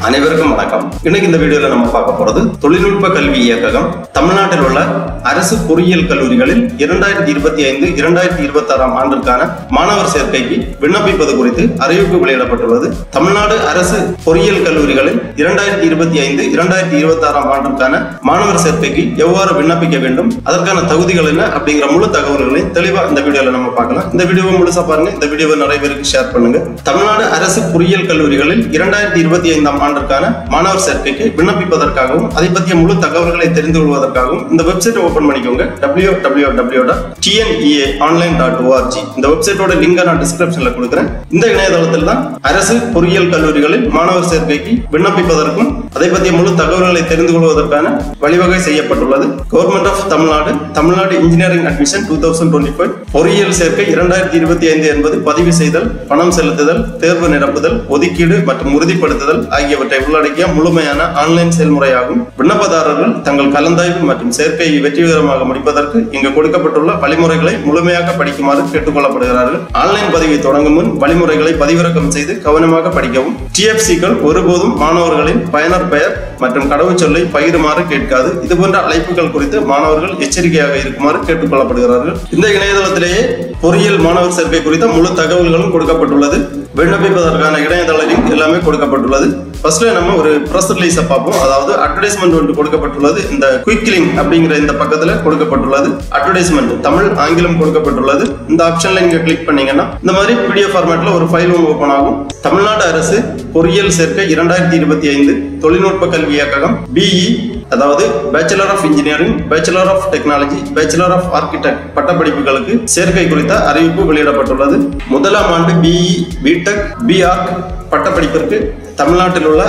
அனைவருக்கும் வணக்கம். இன்னைக்கு இந்த வீடியோல நம்ம பார்க்க போறது தொழில்நுட்ப கல்வி இயக்ககம் தமிழ்நாட்டில் உள்ள அரசு பொறியியல் கல்லூரிகளில் 2025-2026 ஆண்டிற்கான மாணவர் சேர்க்கைக்கு விண்ணப்பிப்பது குறித்து அறிவிப்பு வெளியிடப்பட்டுள்ளது. தமிழ்நாடு அரசு பொறியியல் கல்லூரிகளில் 2025-2026 ஆண்டிற்கான மாணவர் சேர்க்கைக்கு எவ்வாறு விண்ணப்பிக்க வேண்டும், அதற்கான தகுதிகள் என்ன அப்படிங்கிற முழு தகவல்களையும் தெளிவா இந்த வீடியோல நம்ம பார்க்கலாம். இந்த வீடியோவை முழுசா பாருங்க. இந்த வீடியோவை நிறைய பேருக்கு ஷேர் பண்ணுங்க. தமிழ்நாடு அரசு பொறியியல் கல்லூரிகளில் 2025 ஆண்டிற்கான மாணவர் சேர்க்கைக்கு விண்ணப்பிப்பதற்காகவும் அதை பற்றிய முழு தகவல்களை தெரிந்து கொள்வதற்காகவும் இந்த வெப்சைட் ஓபன் பண்ணிக்கோங்க. www.tneaonline.org. இந்த வெப்சைட்டோட லிங்கை நான் டிஸ்கிரிப்ஷன்ல கொடுக்கிறேன். இந்த இணையதளத்தில் தான் அரசு பொறியியல் கல்லூரிகளில் மாணவர் சேர்க்கைக்கு விண்ணப்பிப்பதற்கும் அதை பற்றிய முழு தகவல்களை தெரிந்து கொள்வதற்கான வழிவகை செய்யப்பட்டுள்ளது. Government of Tamil Nadu engineering admission 2025 பொறியியல் சேர்க்கை 2025 என்பது பதிவு செய்தல், பணம் செலுத்துதல், தேர்வு நிரப்புதல், ஒதுக்கீடு மற்றும் உறுதிப்படுத்துதல் ஆகியவற்றை உள்ளடக்கிய முழுமையான ஆன்லைன் செயல்முறையாகும். விண்ணப்பதாரர்கள் தங்கள் கலந்தாய்வு மற்றும் சேர்க்கையை வெற்றிகரமாக முடிப்பதற்கு இங்கு கொடுக்கப்பட்டுள்ள வழிமுறைகளை முழுமையாக படிக்குமாறு கேட்டுக்கொள்ளப்படுகிறார்கள். ஆன்லைன் பதிவை தொடங்கும் முன் வழிமுறைகளை பதிவிறக்கம் செய்து கவனமாக படிக்கவும். TFCகள் ஒருபோதும் மாணவர்களின் பயனர் பெயர் மற்றும் கடவுச்சொல்லை பகிருமாறு கேட்காது. இதுபோன்ற அழைப்புகள் குறித்து மாணவர்கள் எச்சரிக்கையாக இருக்குமாறு கேட்டுக்கொள்ளப்படுகிறார்கள். இந்த இணையதளத்திலேயே பொறியியல் மாணவர் சேர்க்கை குறித்த முழு தகவல்களும் கொடுக்கப்பட்டுள்ளது. விண்ணப்பிப்பதற்கான இணையதள லிங்க் எல்லாமே கொடுக்கப்பட்டுள்ளது. ஃபர்ஸ்ட்ல நம்ம ஒரு பிரஸ் ரிலீஸை பார்ப்போம். அதாவது அட்வர்டைஸ்மெண்ட் ஒன்று கொடுக்கப்பட்டுள்ளது. இந்த குயிக் லிங்க் அப்படிங்கிற இந்த பக்கத்துல கொடுக்கப்பட்டுள்ளது. அட்வர்டைஸ்மெண்ட் தமிழ், ஆங்கிலம் கொடுக்கப்பட்டுள்ளது. இந்த ஆப்ஷன்ல நீங்க கிளிக் பண்ணீங்கன்னா இந்த மாதிரி PDF ஃபார்மேட்ல ஒரு ஃபைல் ஓபன் ஆகும். தமிழ்நாடு அரசு பொறியியல் சேர்க்கை 2025 தொழில்நுட்ப கல்வி இயக்ககம் BE, அதாவது bachelor of engineering, bachelor of technology, bachelor of architect பட்டப்படிப்புகளுக்கு சேர்க்கை குறித்த அறிவிப்பு வெளியிடப்பட்டுள்ளது. முதலாம் ஆண்டு BE, BTech, BArch பட்டப்படிப்பிற்கு தமிழ்நாட்டில் உள்ள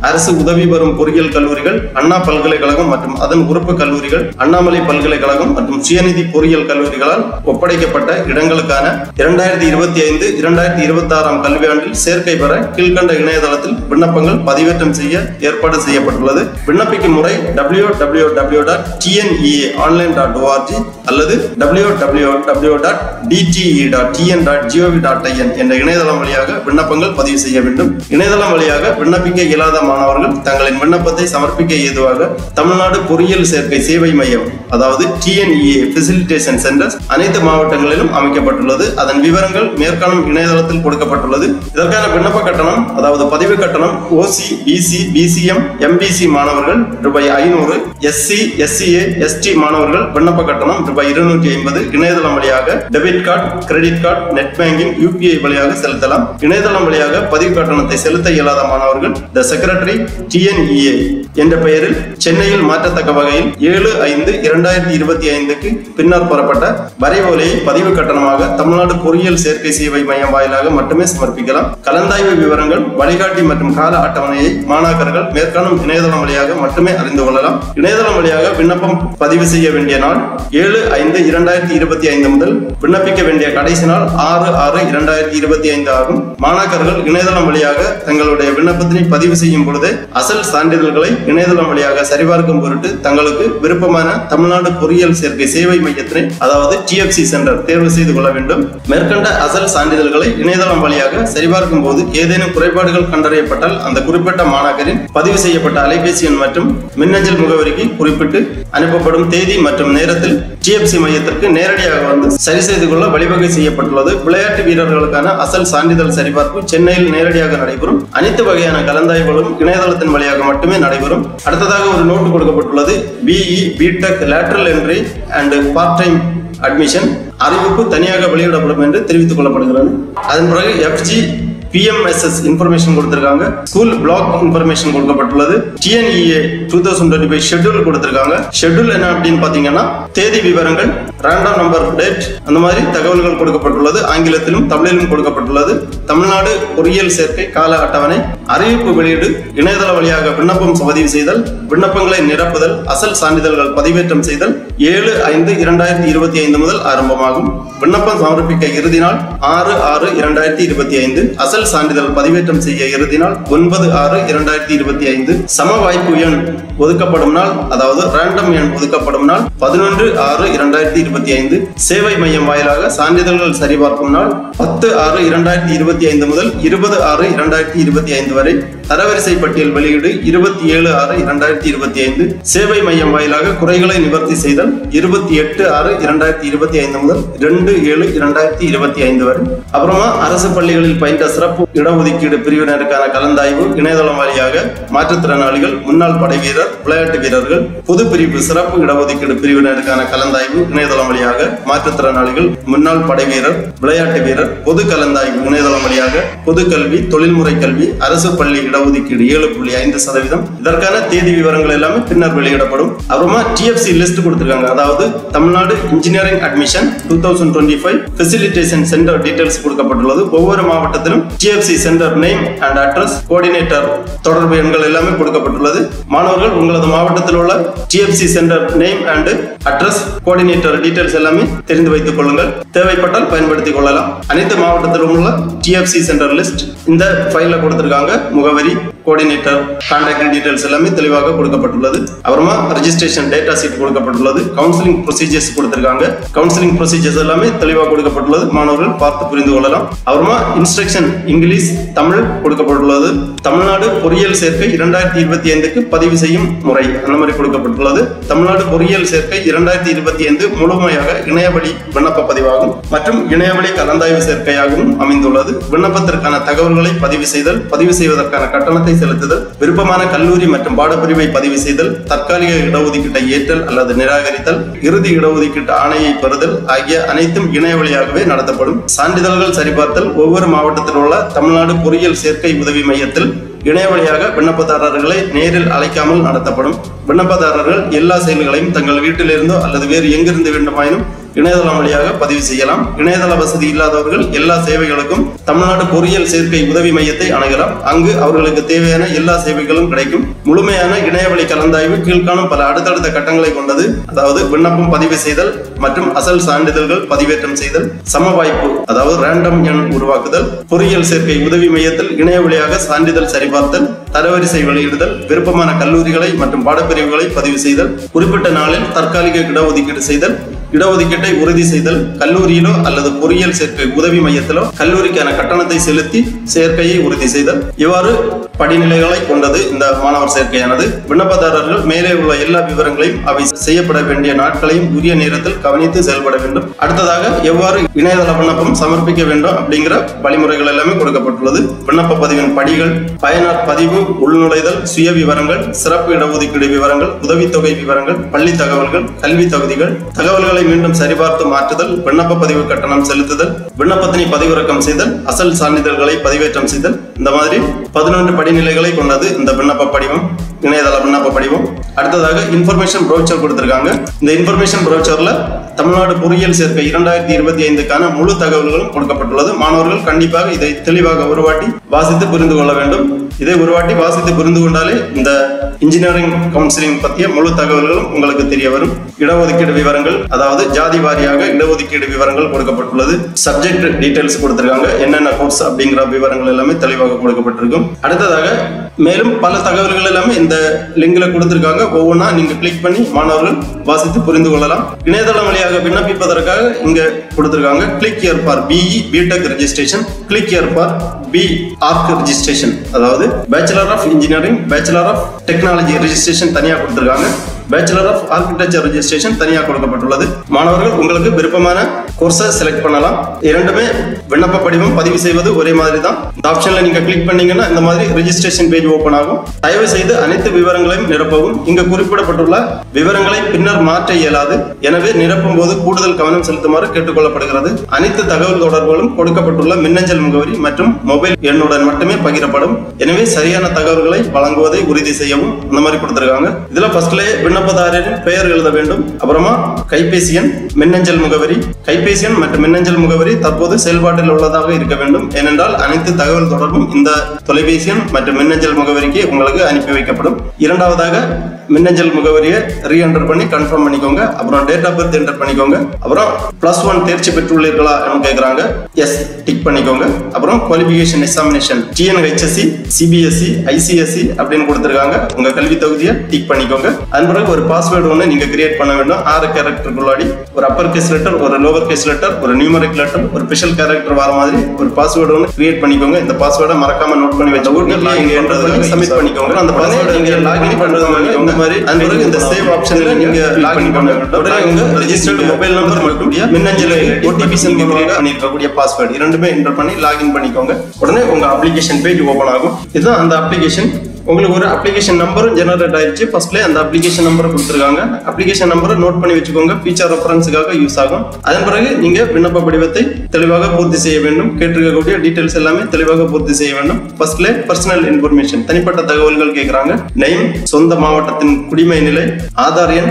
அரசு உதவி பெறும் பொறியியல் கல்லூரிகள், அண்ணா பல்கலைக்கழகம் மற்றும் அதன் உறுப்பு கல்லூரிகள், அண்ணாமலை பல்கலைக்கழகம் மற்றும் சுயநிதி பொறியியல் கல்லூரிகளால் ஒப்படைக்கப்பட்ட இடங்களுக்கான 2025-2026 கல்வியாண்டில் சேர்க்கை பெற கீழ்கண்ட இணையதளத்தில் விண்ணப்பங்கள் பதிவேற்றம் செய்ய ஏற்பாடு செய்யப்பட்டுள்ளது. விண்ணப்பிக்கும் முறை www.tneaonline.org அல்லது www.dte.tn.gov.in என்ற இணையதளம் வழியாக விண்ணப்பங்கள் பதிவு செய்ய வேண்டும். இணையதளம் வழியாக விண்ணப்பிக்க இயலாத மாணவர்கள் தங்களின் விண்ணப்பத்தை சமர்ப்பிக்க ஏதுவாக தமிழ்நாடு பொறியியல் சேர்க்கை சேவை மையம், அதாவது TNEA ஃபெசிலிட்டேஷன் சென்டர்ஸ் அனைத்து மாவட்டங்களிலும் அமைக்கப்பட்டுள்ளது. அதன் விவரங்கள் மேற்காணும் இணையதளத்தில் கொடுக்கப்பட்டுள்ளது. இதற்கான விண்ணப்ப கட்டணம், அதாவது பதிவு கட்டணம் OC, BC, BCM, MBC மாணவர்கள் ₹500, SC, SCA, ST மாணவர்கள் விண்ணப்ப கட்டணம் ₹250. இணையதளம் வழியாக debit card, credit card, net banking, UPI வழியாக செலுத்தலாம். இணையதளம் வழியாக பதிவு கட்டணத்தை செலுத்த இயலாத மாணவர்கள் தி செக்ரட்டரி TNEA என்ற பெயரில் சென்னையில் மாற்றத்தக்க வகையில் 7/5/2025 பின்னர் பெறப்பட்ட வரைவோலையை பதிவு கட்டணமாக தமிழ்நாடு பொறியியல் சேர்க்கை சேவை மையம் வாயிலாக மட்டுமே சமர்ப்பிக்கலாம். கலந்தாய்வு விவரங்கள், வழிகாட்டி மற்றும் கால அட்டவணையை மாணாக்கர்கள் மேற்காணும் இணையதளம் வழியாக மட்டுமே அறிந்து கொள்ளலாம். இணையதளம் வழியாக விண்ணப்பம் பதிவு செய்ய வேண்டிய நாள் 7/5/2025 முதல் விண்ணப்பிக்க வேண்டிய கடைசி நாள் 6/6/2025 ஆகும். மாணாக்கர்கள் இணையதளம் வழியாக தங்களுடைய விண்ணப்பத்தினை பதிவு செய்யும் பொழுது அசல் சான்றிதழ்களை இணையதளம் வழியாக சரிபார்க்கும் பொருட்டு தங்களுக்கு விருப்பமான தமிழ்நாடு பொறியியல் சேர்க்கை சேவை மையத்தினை, அதாவது TFC சென்டர் தேர்வு செய்து கொள்ள வேண்டும். மேற்கண்ட அசல் சான்றிதழ்களை இணையதளம் வழியாக சரிபார்க்கும் போது ஏதேனும் குறைபாடுகள் கண்டறியப்பட்டால் அந்த குறிப்பிட்ட மாணாக்கரின் பதிவு செய்யப்பட்ட அலைபேசி எண் மற்றும் மின்னஞ்சல் முகவரிக்கு குறிப்பிட்டு அனுப்பப்படும் தேதி மற்றும் நேரத்தில் TFC மையத்திற்கு நேரடியாக வந்து சரி செய்து கொள்ள வழிவகை செய்யப்பட்டுள்ளது. விளையாட்டு வீரர்களுக்கான அசல் சான்றிதழ் சரிபார்ப்பு சென்னையில் நேரடியாக நடைபெறும். அனைத்து வகையான கலந்தாய்வுகளும் இணையதளத்தின் வழியாக மட்டுமே நடைபெறும். அடுத்ததாக ஒரு நோட்டு கொடுக்கப்பட்டுள்ளது. BE, BTech lateral entry and part time admission அறிவிப்பு தனியாக வெளியிடப்படும் என்று தெரிவித்துக் கொள்ளப்படுகிறது. அதன் பிறகு FG PMSS இன்ஃபர்மேஷன் கொடுத்திருக்காங்க. ஸ்கூல் பிளாக் இன்ஃபர்மேஷன் கொடுக்கப்பட்டுள்ளது. TNEA 2025 ஷெட்யூல் கொடுத்திருக்காங்க. ஷெட்யூல் என்ன அப்படின்னு பாத்தீங்கன்னா தேதி விவரங்கள், ரேண்டம் நம்பர், டேட், அந்த மாதிரி தகவல்கள் கொடுக்கப்பட்டுள்ளது. ஆங்கிலத்திலும் தமிழிலும் கொடுக்கப்பட்டுள்ளது. தமிழ்நாடு பொறியியல் சேர்க்கை கால அட்டவணை, அறிவிப்பு வெளியீடு, இணையதள வழியாக விண்ணப்பம் பதிவு செய்தல், விண்ணப்பங்களை நிரப்புதல், அசல் சான்றிதழ்கள் பதிவேற்றம் செய்தல் 7/5/2025 முதல் ஆரம்பமாகும். விண்ணப்பம் சமர்ப்பிக்க இறுதி நாள் 6/6/2025. அசல் சான்றிதழ் பதிவேற்றம் செய்ய இறுதி நாள் 9/6/2025. சம வாய்ப்பு எண் ஒதுக்கப்படும் நாள், அதாவது ரேண்டம் எண் ஒதுக்கப்படும் நாள் 11 1/6/2025. சேவை மையம் வாயிலாக சான்றிதழ்கள் சரிபார்க்கும் நாள் 10/6/2025 முதல் 20/6/2025 வரை. தரவரிசை பட்டியல் வெளியீடு 27/6/2025. சேவை மையம் வாயிலாக குறைகளை நிவர்த்தி செய்தல் 28/6/2025 முதல் 2/7/2025 வரை. அப்புறமா அரசு பள்ளிகளில் பயின்ற சிறப்பு இடஒதுக்கீடு பிரிவினருக்கான கலந்தாய்வு இணையதளம் வழியாக. மாற்றுத்திறனாளிகள், முன்னாள் படை வீரர், விளையாட்டு வீரர்கள், பொது பிரிவு சிறப்பு இடஒதுக்கீடு பிரிவினருக்கான கலந்தாய்வு இணையதளம் வழியாக. மாற்றுத்திறனாளிகள், முன்னாள் படை வீரர், விளையாட்டு வீரர், பொது கலந்தாய்வு இணையதளம் வழியாக. பொது கல்வி, தொழில்முறை கல்வி, அரசு பள்ளி இடஒதுக்கீடு 7.5%. இதற்கான தேதி விவரங்கள் எல்லாமே பின்னர் வெளியிடப்படும். அப்புறமா TFC லிஸ்ட் கொடுத்திருக்காங்க. அதாவது Tamil Nadu engineering admission 2025 facilitation centre details கொடுக்கப்பட்டுள்ளது. ஒவ்வொரு மாவட்டத்திலும் TFC centre name and address, coordinator தொடர்பு எண்கள் எல்லாமே கொடுக்கப்பட்டுள்ளது. மாணவர்கள் உங்களது மாவட்டத்தில் உள்ள TFC centre name and address, coordinator details எல்லாமே தெரிந்து வைத்துக் கொள்ளுங்கள். தேவைப்பட்டால் பயன்படுத்திக் கொள்ளலாம். அனைத்து மாவட்டத்திலும் உள்ள TFC சென்டர் லிஸ்ட் இந்த ஃபைல்ல கொடுத்திருக்காங்க. முகவரி, கோஆர்டினேட்டர், கான்டாக்ட் டீடைல்ஸ் எல்லாமே தெளிவாக கொடுக்கப்பட்டுள்ளது. அப்புறமா ரெஜிஸ்ட்ரேஷன் டேட்டா ஷீட் கொடுக்கப்பட்டுள்ளது. கவுன்சிலிங் ப்ரொசீஜர்ஸ் கொடுத்திருக்காங்க. கவுன்சிலிங் ப்ரொசீஜர்ஸ் எல்லாமே தெளிவாக கொடுக்கப்பட்டுள்ளது. மாணவர்கள் பார்த்து புரிந்து கொள்ளலாம். அப்புறமா இன்ஸ்ட்ரக்ஷன் இங்கிலீஷ், தமிழ் கொடுக்கப்பட்டுள்ளது. தமிழ்நாடு பொறியியல் சேர்க்கை 2025க்கு பதிவு செய்யும் முறை அந்த மாதிரி கொடுக்கப்பட்டுள்ளது. தமிழ்நாடு பொறியியல் சேர்க்கை 2025 முழுமையாக இணையவழி விண்ணப்ப பதிவாகும் மற்றும் இணையவழி கலந்தாய்வு சேர்க்கையாகவும் அமைந்துள்ளது. விண்ணப்பத்திற்கான தகவல்களை பதிவு செய்தல், பதிவு செய்வதற்கான கட்டணத்தை செலுத்துதல், விருப்பமான கல்லூரி மற்றும் பாடப்பிரிவை பதிவு செய்தல், தற்காலிக இடஒதுக்கீட்டை ஏற்றல் அல்லது நிராகரித்தல், இறுதி இடஒதுக்கீட்டு ஆணையை பெறுதல் ஆகிய அனைத்தும் இணைய வழியாகவே நடத்தப்படும். சான்றிதழ்கள் சரிபார்த்தல் ஒவ்வொரு மாவட்டத்தில் உள்ள தமிழ்நாடு பொறியியல் சேர்க்கை உதவி மையத்தில் இணைய வழியாக விண்ணப்பதாரர்களை நேரில் அழைக்காமல் நடத்தப்படும். விண்ணப்பதாரர்கள் எல்லா செயல்களையும் தங்கள் வீட்டிலிருந்தோ அல்லது வேறு எங்கிருந்து வேண்டுமாயினும் இணையதளம் வழியாக பதிவு செய்யலாம். இணையதள வசதி இல்லாதவர்கள் எல்லா சேவைகளுக்கும் தமிழ்நாடு பொறியியல் சேர்க்கை உதவி மையத்தை அணுகலாம். அங்கு அவர்களுக்கு தேவையான எல்லா சேவைகளும் கிடைக்கும். முழுமையான இணையவழி கலந்தாய்வு கீழ்காணும் பல அடுத்தடுத்த கட்டங்களை கொண்டது. அதாவது விண்ணப்பம் பதிவு செய்தல் மற்றும் அசல் சான்றிதழ்கள் பதிவேற்றம் செய்தல், சம வாய்ப்பு அதாவது ரேண்டம் எண் உருவாக்குதல், பொறியியல் சேர்க்கை உதவி மையத்தில் இணைய வழியாக சான்றிதழ் சரிபார்த்தல், தரவரிசை வெளியிடுதல், விருப்பமான கல்லூரிகளை மற்றும் பாடப்பிரிவுகளை பதிவு செய்தல், குறிப்பிட்ட நாளில் தற்காலிக இடஒதுக்கீடு செய்தல், இடஒதுக்கீட்டை உறுதி செய்தல், கல்லூரியிலோ அல்லது பொறியியல் சேர்க்கை உதவி மையத்திலோ கல்லூரிக்கான கட்டணத்தை செலுத்தி சேர்க்கையை உறுதி செய்தல். இவ்வாறு படிநிலைகளை கொண்டது இந்த மாணவர் சேர்க்கையானது. விண்ணப்பதாரர்கள் மேலே உள்ள எல்லா விவரங்களையும் அவை செய்யப்பட வேண்டிய நாட்களையும் உரிய நேரத்தில் கவனித்து செயல்பட வேண்டும். அடுத்ததாக எவ்வாறு இணையதள விண்ணப்பம் சமர்ப்பிக்க வேண்டும் அப்படிங்கிற வழிமுறைகள் எல்லாமே கொடுக்கப்பட்டுள்ளது. விண்ணப்ப பதிவின் படிகள், பயனர் பதிவு, உள்நுழைதல், சுய விவரங்கள், சிறப்பு இடஒதுக்கீடு விவரங்கள், உதவித்தொகை விவரங்கள், பள்ளி தகவல்கள், கல்வி தகுதிகள், தகவல்களை மீண்டும் சரிபார்த்து மாற்றுதல், விண்ணப்ப பதிவு கட்டணம் செலுத்துதல், விண்ணப்பத்தினை பதிவிறக்கம் செய்தல், அசல் சான்றிதழ்களை பதிவேற்றம் செய்தல். இந்த மாதிரி 11 படிநிலைகளை கொண்டது இந்த விண்ணப்ப படிவம், இணையதள விண்ணப்ப படிவம். அடுத்ததாக இன்ஃபர்மேஷன் ப்ரௌச்சர் கொடுத்திருக்காங்க. இந்த இன்ஃபர்மேஷன் ப்ரௌச்சர்ல தமிழ்நாடு பொறியியல் சேர்க்கை 2025க்கான முழு தகவல்களும் கொடுக்கப்பட்டுள்ளது. மாணவர்கள் கண்டிப்பாக இதை தெளிவாக ஒருவாட்டி வாசித்து புரிந்து கொள்ள வேண்டும். இதை ஒருவாட்டி வாசித்து புரிந்து கொண்டாலே இந்த இன்ஜினியரிங் கவுன்சிலிங் பற்றிய முழு தகவல்களும் உங்களுக்கு தெரிய வரும். இடஒதுக்கீடு விவரங்கள், அதாவது ஜாதி வாரியாக இடஒதுக்கீடு விவரங்கள் கொடுக்கப்பட்டுள்ளது. சப்ஜெக்ட் டீடைல்ஸ் கொடுத்திருக்காங்க. என்னென்ன கோர்ஸ் அப்படிங்கிற விவரங்கள் எல்லாமே தெளிவாக கொடுக்கப்பட்டிருக்கும். அடுத்ததாக மேலும் பல தகவல்கள் எல்லாமே இந்த லிங்க்ல கொடுத்திருக்காங்க. ஒவ்வொன்றா நீங்க கிளிக் பண்ணி மாணவர்கள் வாசித்து புரிந்து கொள்ளலாம். இணையதளம் வழியாக விண்ணப்பிப்பதற்காக இங்க கொடுத்திருக்காங்க. Click here for BE BTech registration, click here for BArch registration, அதாவது bachelor of engineering, bachelor of technology registration தனியா கொடுத்திருக்காங்க. பேச்சுலர் ஆஃப் ஆர்கிடெக்சர் ரெஜிஸ்ட்ரேஷன் தனியாக கொடுக்கப்பட்டுள்ளது. மாணவர்கள் உங்களுக்கு விருப்பமான கோர்ஸை செலக்ட் பண்ணலாம். இரண்டுமே விண்ணப்ப படிவம் பதிவு செய்வது ஒரே மாதிரி தான். இந்த ஆப்ஷன்ல நீங்க கிளிக் பண்ணீங்கன்னா இந்த மாதிரி ரெஜிஸ்ட்ரேஷன் பேஜ் ஓபன் ஆகும். தயவு செய்து அனைத்து விவரங்களையும் நிரப்பவும். இங்கு குறிப்பிடப்பட்டுள்ள விவரங்களை பின்னர் மாற்ற இயலாது. எனவே நிரப்பும் போது கூடுதல் கவனம் செலுத்துமாறு கேட்டுக்கொள்ளப்படுகிறது. அனைத்து தகவல் தொடர்புகளும் கொடுக்கப்பட்டுள்ள மின்னஞ்சல் முகவரி மற்றும் மொபைல் எண்ணுடன் மட்டுமே பகிரப்படும். எனவே சரியான தகவல்களை வழங்குவதை உறுதி செய்யவும் இந்த மாதிரி கொடுத்திருக்காங்க. இதுல ஃபர்ஸ்ட்லயே விண்ணப்பதாரரின் பெயர் எழுத வேண்டும். அப்புறமா கைபேசி எண், மின்னஞ்சல் முகவரி. கைபேசி எண் மற்றும் மின்னஞ்சல் முகவரி தற்போது செயல்பாட்டில் உள்ளதாக இருக்க வேண்டும். ஏனென்றால் அனைத்து தகவல் தொடர்பும் இந்த தொலைபேசி எண் மற்றும் மின்னஞ்சல் முகவரிக்கு உங்களுக்கு அனுப்பி வைக்கப்படும். இரண்டாவதாக மின்னஞ்சல் முகவரியை ரீஎன்டர் பண்ணி கன்ஃபார்ம் பண்ணிக்கோங்க. அப்புறம் டேட் ஆஃப் பர்த் என்டர் பண்ணிக்கோங்க. அப்புறம் +1 தேர்ச்சி பெற்றுள்ளீர்களா கேட்குறாங்க. எஸ் டிக் பண்ணிக்கோங்க. அப்புறம் qualification examination TNHSC, CBSE, ICSE அப்படின்னு கொடுத்துருக்காங்க. உங்க கல்வி தகுதியை டிக் பண்ணிக்கோங்க. அதன் பிறகு பிறகு ஒரு பாஸ்வேர்டு ஒன்று நீங்க கிரியேட் பண்ண வேண்டும். 6 கேரக்டருக்குள்ளாடி ஒரு அப்பர் கேஸ் லெட்டர், ஒரு லோவர் கேஸ் லெட்டர், ஒரு நியூமரிக் லெட்டர், ஒரு ஸ்பெஷல் கேரக்டர் வர மாதிரி ஒரு பாஸ்வேர்டு ஒன்று கிரியேட் பண்ணிக்கோங்க. இந்த பாஸ்வேர்டை மறக்காம நோட் பண்ணி வச்சுக்கோங்க. சப்மிட் பண்ணிக்கோங்க. அந்த பாஸ்வேர்டை நீங்க லாகின் பண்றது இந்த மாதிரி பிறகு இந்த சேவ் ஆப்ஷன்ல நீங்க லாகின் பண்ண வேண்டும். உடனே உங்க ரெஜிஸ்டர்ட் மொபைல் நம்பர் மற்றும் மின்னஞ்சல் ஓடிபி சென்ட் பண்ணிருக்கக்கூடிய பாஸ்வேர்டு இரண்டுமே என்டர் பண்ணி லாகின் பண்ணிக்கோங்க. உடனே உங்க அப்ளிகேஷன் பேஜ் ஓபன் ஆகும். இதுதான் அந்த அப்ளிகேஷன். உங்களுக்கு ஒரு அப்ளிகேஷன் நம்பரும் ஜெனரேட் ஆயிடுச்சு. ஃபர்ஸ்ட்ல அந்த அப்ளிகேஷன் நம்பரை கொடுத்துருக்காங்க. அப்ளிகேஷன் நம்பரை நோட் பண்ணி வச்சுக்கோங்க. ஃபீச்சர் ரெஃபரன்ஸுக்காக யூஸ் ஆகும். அதன் பிறகு நீங்க விண்ணப்ப படிவத்தை தெளிவாக பூர்த்தி செய்ய வேண்டும். கேட்டிருக்கக்கூடிய டீடைல்ஸ் எல்லாமே தெளிவாக பூர்த்தி செய்ய வேண்டும். ஃபர்ஸ்ட்ல பர்சனல் இன்ஃபர்மேஷன், தனிப்பட்ட தகவல்கள் கேட்கறாங்க. நேம், சொந்த மாவட்டத்தின் குடிமை நிலை, ஆதார் எண்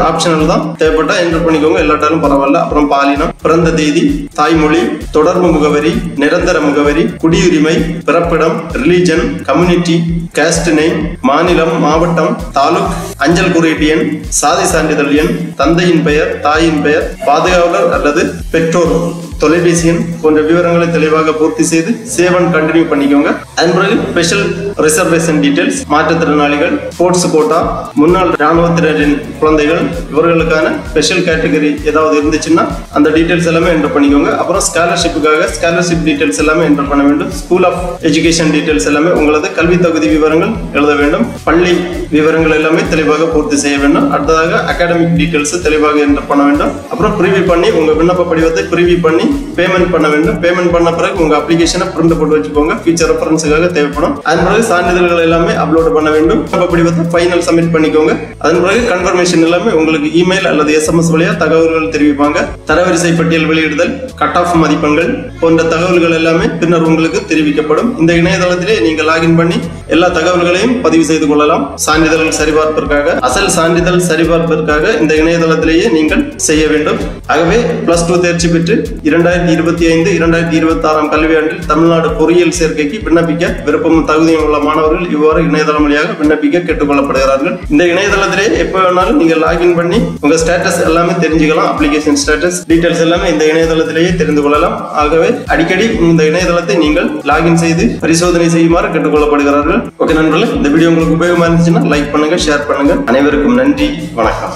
ஆப்ஷனல் தான், தேவைப்பட்டா என்டர் பண்ணிக்கோங்க, எல்லாட்டாலும் பரவாயில்ல. அப்புறம் பாலினம், பிறந்த தேதி, தாய்மொழி, தொடர்பு முகவரி, நிரந்தர முகவரி, குடியுரிமை, பிறப்பிடம், ரிலீஜன், கம்யூனிட்டி, காஸ்ட் நேம், மாநிலம், மாவட்டம், தாலுக், அஞ்சல் குறியீட்டு எண், சாதி சான்றிதழ் எண், தந்தையின் பெயர், தாயின் பெயர், பாதுகாவலர் அல்லது பெற்றோர் தொலைபேசி எண் போன்ற விவரங்களை தெளிவாக பூர்த்தி செய்து சேவ் அண்ட் கண்டினியூ பண்ணிக்கோங்க. அதன் பிறகு ஸ்பெஷல் ரிசர்வேஷன் டீடைல்ஸ், மாற்றுத்திறனாளிகள், ஸ்போர்ட்ஸ் கோட்டா, முன்னாள் ராணுவத்தினரின் குழந்தைகள், இவர்களுக்கான ஸ்பெஷல் கேட்டகரி ஏதாவது இருந்துச்சுன்னா அந்த டீடைல்ஸ் எல்லாமே என்டர் பண்ணிக்கோங்க. அப்புறம் ஸ்காலர்ஷிப்புக்காக ஸ்காலர்ஷிப் டீடைல்ஸ் எல்லாமே என்டர் பண்ண வேண்டும். ஸ்கூல் ஆஃப் எஜுகேஷன் டீடைல்ஸ் எல்லாமே, உங்களது கல்வி தகுதி விவரங்கள் எழுத வேண்டும். பள்ளி விவரங்கள் எல்லாமே தெளிவாக பூர்த்தி செய்ய வேண்டும். அடுத்ததாக அகாடமிக் டீடைல்ஸ் தெளிவாக என்டர் பண்ண வேண்டும். அப்புறம் ப்ரிவியூ பண்ணி உங்க விண்ணப்ப படிவத்தை ப்ரிவியூ பண்ணி பேமெண்ட் பண்ண வேண்டும். பேமெண்ட் பண்ண பிறகு உங்க அப்ளிகேஷனை பிரிண்ட் போட்டு வச்சுக்கோங்க. ஃபியூச்சர் ரெஃபரன்ஸுக்காக தேவைப்படும். அதன் பிறகு சான்றிதழ்கள் எல்லாமே அப்லோட் பண்ண வேண்டும். படிவத்தை ஃபைனல் சப்மிட் பண்ணிக்கோங்க. அதன் பிறகு கன்ஃபர்மேஷன் எல்லாமே உங்களுக்கு இமெயில் அல்லது SMS வழியா தகவல்கள் தெரிவிப்பாங்க. தரவரிசை பட்டியல் வெளியிடுதல், கட் ஆஃப் மதிப்பெண்கள் போன்ற தகவல்கள் எல்லாமே பின்னர் உங்களுக்கு தெரிவிக்கப்படும். இந்த இணையதளத்திலே நீங்கள் லாகின் பண்ணி எல்லா தகவல்களையும் பதிவு செய்து கொள்ளலாம். சான்றிதழ் சரிபார்ப்பிற்காக, அசல் சான்றிதழ் சரிபார்ப்பிற்காக இந்த இணையதளத்திலேயே நீங்கள் செய்ய வேண்டும். ஆகவே +2 தேர்ச்சி பெற்று 2025-2026 கல்வியாண்டில் தமிழ்நாடு பொறியியல் சேர்க்கைக்கு விண்ணப்பிக்க விருப்பமும் தகுதியும் உள்ள மாணவர்கள் இவ்வாறு இணையதளம் வழியாக விண்ணப்பிக்க கேட்டுக்கொள்ளப்படுகிறார்கள். இந்த இணையதளத்திலே எப்ப வேணாலும் நீங்க லாகின் பண்ணி உங்க ஸ்டேட்டஸ் எல்லாமே தெரிஞ்சுக்கலாம். அப்ளிகேஷன் ஸ்டேட்டஸ் டீடைல்ஸ் எல்லாமே இந்த இணையதளத்திலேயே தெரிந்து கொள்ளலாம். ஆகவே அடிக்கடி இந்த இணையதளத்தை நீங்கள் லாகின் செய்து பரிசோதனை செய்யுமாறு கேட்டுக்கொள்ளப்படுகிறார்கள். ஓகே நண்பர்களே, இந்த வீடியோ உங்களுக்கு உபயோகமா இருந்துச்சுன்னா லைக் பண்ணுங்க, ஷேர் பண்ணுங்க. அனைவருக்கும் நன்றி, வணக்கம்.